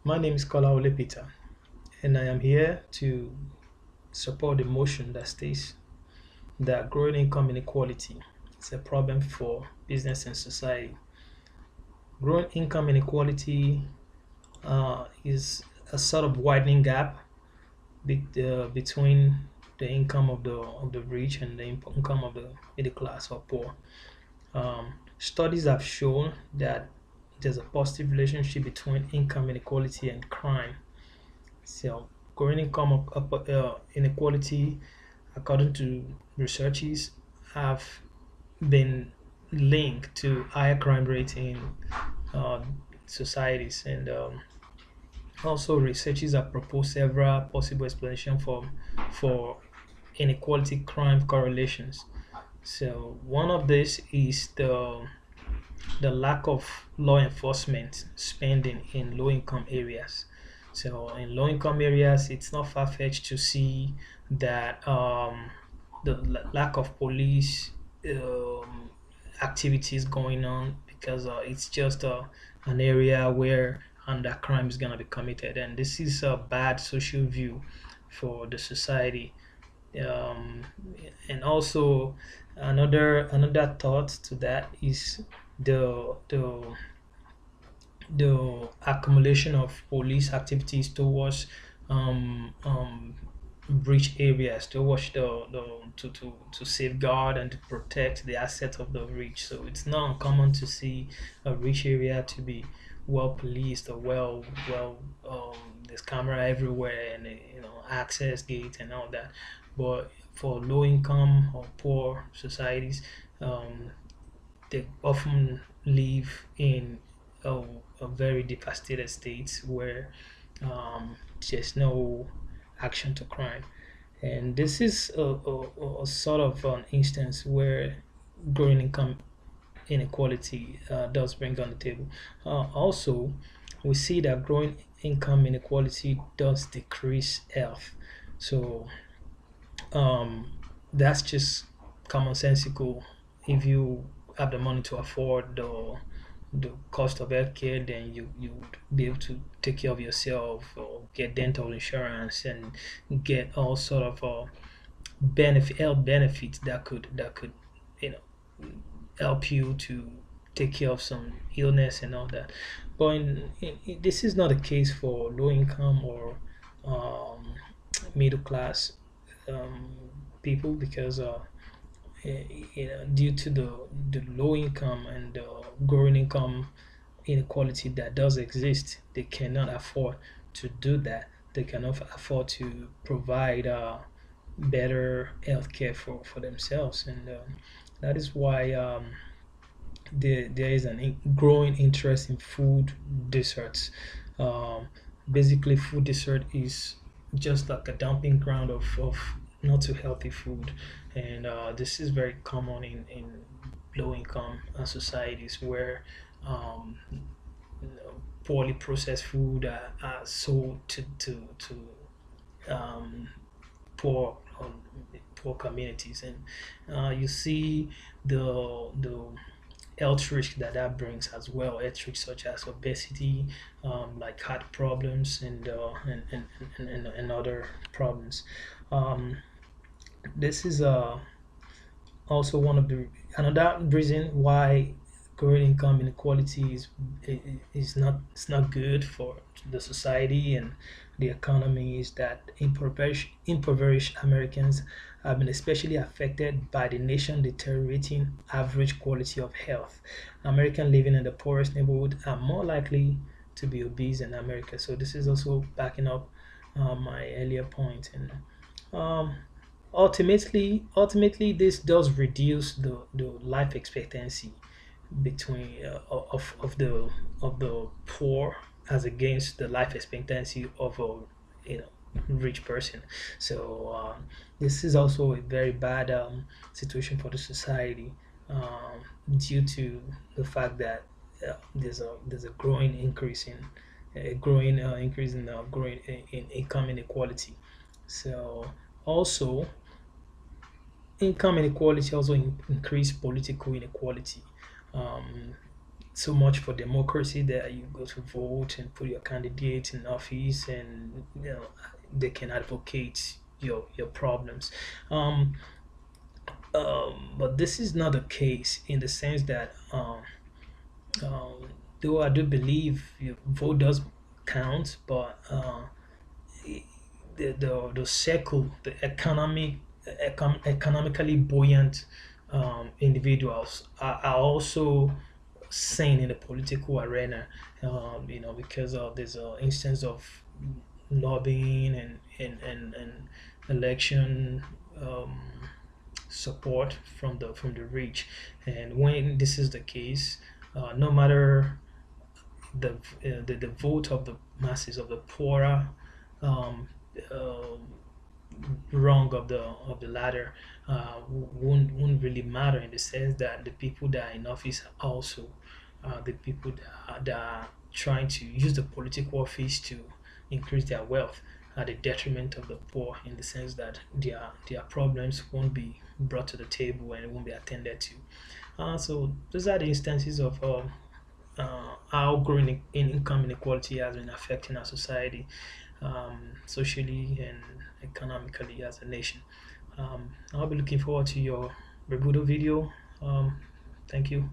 My name is Kola Peter, and I am here to support the motion that states that growing income inequality is a problem for business and society. Growing income inequality is a sort of widening gap between the income of the rich and the income of the middle class or poor. Studies have shown that there's a positive relationship between income inequality and crime. So, growing income inequality, according to researches, have been linked to higher crime rate in uh, societies, and also researchers have proposed several possible explanations for inequality crime correlations. So one of this is the lack of law enforcement spending in low income areas. So in low income areas, it's not far fetched to see that the lack of police um, activities going on, because it's just an area where under crime is gonna be committed, and this is a bad social view for the society. um, and also another thought to that is the accumulation of police activities towards breach areas, towards to safeguard and to protect the assets of the rich. So it's not uncommon to see a rich area to be well policed or well there's camera everywhere, and access gate and all that. But for low income or poor societies, um, they often live in a very devastated state where there's no action to crime. And this is a sort of an instance where growing income inequality does bring on the table. Also, we see that growing income inequality does decrease health. So that's just commonsensical. If you have the money to afford the cost of healthcare, then you would be able to take care of yourself or get dental insurance and get all sort of health benefits that could you know help you to take care of some illness and all that. But this is not the case for low income or um, middle class people, because due to the low income and the growing income inequality that does exist, they cannot afford to do that. They cannot afford to provide better healthcare for themselves, and that is why there is growing interest in food desserts. Um, Basically, food dessert is just like a dumping ground of not too healthy food, and this is very common in low income societies where um, poorly processed food are sold to um, poor poor communities, and you see the health risk that brings as well. Health risks such as obesity, like heart problems, and other problems. Um, this is also one of the another reason why growing income inequality is not it's not good for the society and the economy, is that impoverished Americans have been especially affected by the nation deteriorating average quality of health. Americans living in the poorest neighborhood are more likely to be obese in America. So this is also backing up my earlier point. And um, ultimately, this does reduce the life expectancy between of the poor as against the life expectancy of a you know rich person. So this is also a very bad situation for the society, due to the fact that there's a growing increase in growing in income inequality. So also, income inequality also increase political inequality. Um, so much for democracy that you go to vote and put your candidate in office, and they can advocate your problems. Um, but this is not the case in the sense that um, though I do believe your vote does count, but the circle, the economically buoyant individuals are also seen in the political arena, because of this instance of lobbying and election um, support from the rich. And when this is the case, no matter the vote of the masses, of the poorer um, uh, rung of the ladder, won't really matter, in the sense that the people that are in office are also the people that are trying to use the political office to increase their wealth at the detriment of the poor, in the sense that their problems won't be brought to the table and it won't be attended to. So those are the instances of how growing in income inequality has been affecting our society, socially and economically as a nation. I'll be looking forward to your rebuttal video. Thank you.